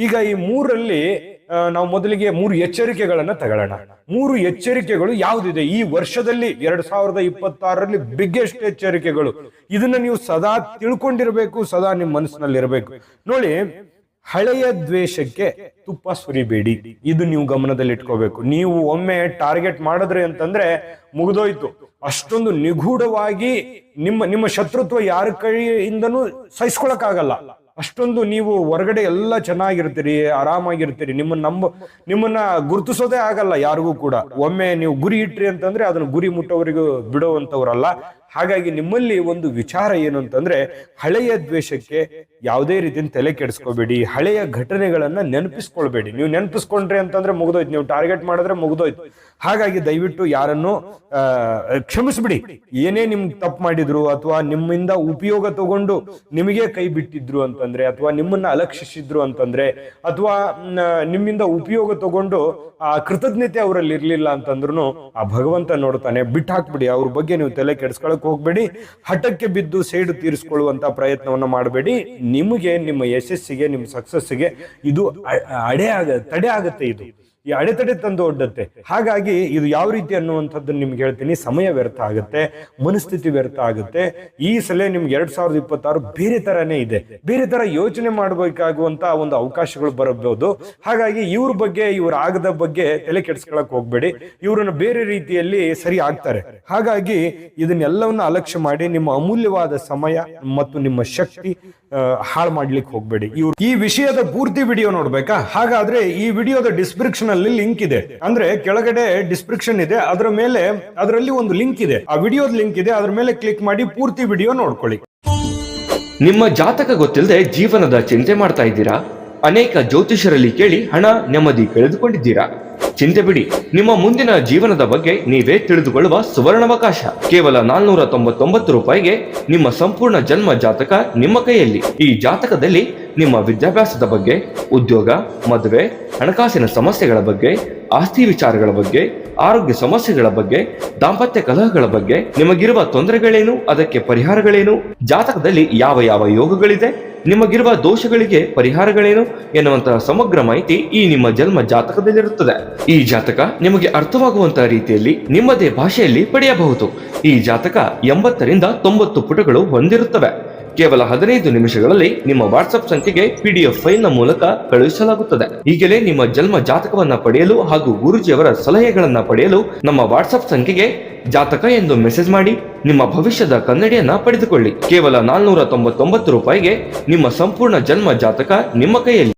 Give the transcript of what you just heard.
ಈಗ ಈ ಮೂರಲ್ಲಿ ನಾವು ಮೊದಲಿಗೆ 3 ಎಚ್ಚರಿಕೆಗಳನ್ನ ತಗೊಳ್ಳೋಣ. 3 ಎಚ್ಚರಿಕೆಗಳು ಯಾವುದಿದೆ ಈ ವರ್ಷದಲ್ಲಿ 2026ರಲ್ಲಿ ಬಿಗ್ಗೆಸ್ಟ್ ಎಚ್ಚರಿಕೆಗಳು. ಇದನ್ನ ನೀವು ಸದಾ ತಿಳ್ಕೊಂಡಿರ್ಬೇಕು, ಸದಾ ನಿಮ್ಮ ಮನಸ್ಸಿನಲ್ಲಿ ಇರಬೇಕು. ನೋಡಿ, ಹಳೆಯ ದ್ವೇಷಕ್ಕೆ ತುಪ್ಪ ಸುರಿಬೇಡಿ. ಇದು ನೀವು ಗಮನದಲ್ಲಿ ಇಟ್ಕೋಬೇಕು. ನೀವು ಒಮ್ಮೆ ಟಾರ್ಗೆಟ್ ಮಾಡಿದ್ರಿ ಅಂತಂದ್ರೆ ಮುಗಿದೋಯ್ತು. ಅಷ್ಟೊಂದು ನಿಗೂಢವಾಗಿ ನಿಮ್ಮ ಶತ್ರುತ್ವ ಯಾರ ಕೈಯಿಂದನೂ ಸಹಿಸ್ಕೊಳಕ್ಕಾಗಲ್ಲ. ಅಷ್ಟೊಂದು ನೀವು ಹೊರಗಡೆ ಎಲ್ಲ ಚೆನ್ನಾಗಿರ್ತೀರಿ, ಆರಾಮಾಗಿರ್ತೀರಿ. ನಿಮ್ಮನ್ನ ಗುರುತಿಸೋದೇ ಆಗಲ್ಲ ಯಾರಿಗೂ ಕೂಡ. ಒಮ್ಮೆ ನೀವು ಗುರಿ ಇಟ್ರಿ ಅಂತಂದ್ರೆ ಅದನ್ನ ಗುರಿ ಮುಟ್ಟೋವರಿಗೂ ಬಿಡುವಂತವ್ರಲ್ಲ. ಹಾಗಾಗಿ ನಿಮ್ಮಲ್ಲಿ ಒಂದು ವಿಚಾರ ಏನು ಅಂತಂದ್ರೆ, ಹಳೆಯ ದ್ವೇಷಕ್ಕೆ ಯಾವುದೇ ರೀತಿಯ ತಲೆ ಕೆಡಿಸ್ಕೋಬೇಡಿ. ಹಳೆಯ ಘಟನೆಗಳನ್ನ ನೆನಪಿಸ್ಕೊಳ್ಬೇಡಿ. ನೀವು ನೆನಪಿಸ್ಕೊಂಡ್ರಿ ಅಂತಂದ್ರೆ ಮುಗಿದೋಯ್ತು. ನೀವು ಟಾರ್ಗೆಟ್ ಮಾಡಿದ್ರೆ ಮುಗಿದೋಯ್ತು. ಹಾಗಾಗಿ ದಯವಿಟ್ಟು ಯಾರನ್ನು ಕ್ಷಮಿಸ್ಬಿಡಿ. ಏನೇ ನಿಮ್ಗೆ ತಪ್ಪು ಮಾಡಿದ್ರು ಅಥವಾ ನಿಮ್ಮಿಂದ ಉಪಯೋಗ ತಗೊಂಡು ನಿಮಗೆ ಕೈ ಬಿಟ್ಟಿದ್ರು ಅಂತಂದ್ರೆ, ಅಥವಾ ನಿಮ್ಮನ್ನ ಅಲಕ್ಷಿಸಿದ್ರು ಅಂತಂದ್ರೆ, ಅಥವಾ ನಿಮ್ಮಿಂದ ಉಪಯೋಗ ತಗೊಂಡು ಆ ಕೃತಜ್ಞತೆ ಅವರಲ್ಲಿ ಇರ್ಲಿಲ್ಲ ಅಂತಂದ್ರು ಆ ಭಗವಂತ ನೋಡ್ತಾನೆ. ಬಿಟ್ಟು ಹಾಕ್ಬಿಡಿ. ಅವ್ರ ಬಗ್ಗೆ ನೀವು ತಲೆ ಕೆಡಿಸ್ಕೊಳಕ್ ಹೋಗ್ಬೇಡಿ. ಹಠಕ್ಕೆ ಬಿದ್ದು ಸೇಡು ತೀರಿಸ್ಕೊಳ್ಳುವಂತ ಪ್ರಯತ್ನವನ್ನ ಮಾಡಬೇಡಿ. ನಿಮಗೆ ನಿಮ್ಮ ಯಶಸ್ಸಿಗೆ, ನಿಮ್ಮ ಸಕ್ಸಸ್ಸಿಗೆ ಇದು ತಡೆ ಆಗತ್ತೆ. ಇದು ಈ ಅಡೆತಡೆ ತಂದು ಒಡ್ಡತ್ತೆ. ಹಾಗಾಗಿ ಇದು ಯಾವ ರೀತಿ ಅನ್ನುವಂಥದ್ದು ನಿಮ್ಗೆ ಹೇಳ್ತೀನಿ. ಸಮಯ ವ್ಯರ್ಥ ಆಗುತ್ತೆ, ಮನಸ್ಥಿತಿ ವ್ಯರ್ಥ ಆಗುತ್ತೆ. ಈ ಸಲ ನಿಮ್ಗೆ 2026 ಬೇರೆ ತರನೇ ಇದೆ. ಬೇರೆ ತರ ಯೋಚನೆ ಮಾಡಬೇಕಾಗುವಂತ ಒಂದು ಅವಕಾಶಗಳು ಬರಬಹುದು. ಹಾಗಾಗಿ ಇವ್ರ ಬಗ್ಗೆ, ಇವ್ರ ಆಗದ ಬಗ್ಗೆ ತಲೆ ಕೆಡಿಸ್ಕೊಳಕ್ ಹೋಗ್ಬೇಡಿ. ಇವ್ರನ್ನ ಬೇರೆ ರೀತಿಯಲ್ಲಿ ಸರಿ ಆಗ್ತಾರೆ. ಹಾಗಾಗಿ ಇದನ್ನೆಲ್ಲವನ್ನ ಅಲಕ್ಷ್ಯ ಮಾಡಿ ನಿಮ್ಮ ಅಮೂಲ್ಯವಾದ ಸಮಯ ಮತ್ತು ನಿಮ್ಮ ಶಕ್ತಿ ಹಾಳು ಮಾಡ್ಲಿಕ್ಕೆ ಹೋಗ್ಬೇಡಿ. ಈ ವಿಷಯದ ಪೂರ್ತಿ ವಿಡಿಯೋ ನೋಡ್ಬೇಕಾ? ಹಾಗಾದ್ರೆ ಈ ವಿಡಿಯೋದ ಡಿಸ್ಕ್ರಿಪ್ಷನ್ ಅಲ್ಲಿ ಲಿಂಕ್ ಇದೆ. ಅಂದ್ರೆ ಕೆಳಗಡೆ ಡಿಸ್ಕ್ರಿಪ್ಷನ್ ಇದೆ, ಅದರಲ್ಲಿ ಒಂದು ಲಿಂಕ್ ಇದೆ. ಆ ವಿಡಿಯೋದ ಲಿಂಕ್ ಇದೆ, ಅದ್ರ ಮೇಲೆ ಕ್ಲಿಕ್ ಮಾಡಿ ಪೂರ್ತಿ ವಿಡಿಯೋ ನೋಡ್ಕೊಳ್ಳಿ. ನಿಮ್ಮ ಜಾತಕ ಗೊತ್ತಿಲ್ಲದೆ ಜೀವನದ ಚಿಂತೆ ಮಾಡ್ತಾ ಇದ್ದೀರಾ? ಅನೇಕ ಜ್ಯೋತಿಷರಲ್ಲಿ ಕೇಳಿ ಹಣ ನೆಮ್ಮದಿ ಕಳೆದುಕೊಂಡಿದ್ದೀರಾ? ಚಿಂತೆ ಬಿಡಿ. ನಿಮ್ಮ ಮುಂದಿನ ಜೀವನದ ಬಗ್ಗೆ ನೀವೇ ತಿಳಿದುಕೊಳ್ಳುವ ಸುವರ್ಣಾವಕಾಶ. ಕೇವಲ 499 ರೂಪಾಯಿಗೆ ನಿಮ್ಮ ಸಂಪೂರ್ಣ ಜನ್ಮ ಜಾತಕ ನಿಮ್ಮ ಕೈಯಲ್ಲಿ. ಈ ಜಾತಕದಲ್ಲಿ ನಿಮ್ಮ ವಿದ್ಯಾಭ್ಯಾಸದ ಬಗ್ಗೆ, ಉದ್ಯೋಗ, ಮದುವೆ, ಹಣಕಾಸಿನ ಸಮಸ್ಯೆಗಳ ಬಗ್ಗೆ, ಆಸ್ತಿ ವಿಚಾರಗಳ ಬಗ್ಗೆ, ಆರೋಗ್ಯ ಸಮಸ್ಯೆಗಳ ಬಗ್ಗೆ, ದಾಂಪತ್ಯ ಕಲಹಗಳ ಬಗ್ಗೆ, ನಿಮಗಿರುವ ತೊಂದರೆಗಳೇನು, ಅದಕ್ಕೆ ಪರಿಹಾರಗಳೇನು, ಜಾತಕದಲ್ಲಿ ಯಾವ ಯಾವ ಯೋಗಗಳಿದೆ, ನಿಮಗಿರುವ ದೋಷಗಳಿಗೆ ಪರಿಹಾರಗಳೇನು ಎನ್ನುವಂತಹ ಸಮಗ್ರ ಮಾಹಿತಿ ಈ ನಿಮ್ಮ ಜನ್ಮ ಜಾತಕದಲ್ಲಿರುತ್ತದೆ. ಈ ಜಾತಕ ನಿಮಗೆ ಅರ್ಥವಾಗುವಂತಹ ರೀತಿಯಲ್ಲಿ ನಿಮ್ಮದೇ ಭಾಷೆಯಲ್ಲಿ ಪಡೆಯಬಹುದು. ಈ ಜಾತಕ 80ರಿಂದ 90 ಪುಟಗಳು ಹೊಂದಿರುತ್ತವೆ. ಕೇವಲ 15 ನಿಮಿಷಗಳಲ್ಲಿ ನಿಮ್ಮ ವಾಟ್ಸ್ಆಪ್ ಸಂಖ್ಯೆಗೆ PDF ಫೈಲ್ ನ ಮೂಲಕ ಕಳುಹಿಸಲಾಗುತ್ತದೆ. ಈಗಲೇ ನಿಮ್ಮ ಜನ್ಮ ಜಾತಕವನ್ನ ಪಡೆಯಲು ಹಾಗೂ ಗುರುಜಿಯವರ ಸಲಹೆಗಳನ್ನ ಪಡೆಯಲು ನಮ್ಮ ವಾಟ್ಸ್ಆಪ್ ಸಂಖ್ಯೆಗೆ ಜಾತಕ ಎಂದು ಮೆಸೇಜ್ ಮಾಡಿ ನಿಮ್ಮ ಭವಿಷ್ಯದ ಕನ್ನಡಿಯನ್ನ ಪಡೆದುಕೊಳ್ಳಿ. ಕೇವಲ 499 ರೂಪಾಯಿಗೆ ನಿಮ್ಮ ಸಂಪೂರ್ಣ ಜನ್ಮ ಜಾತಕ ನಿಮ್ಮ ಕೈಯಲ್ಲಿ.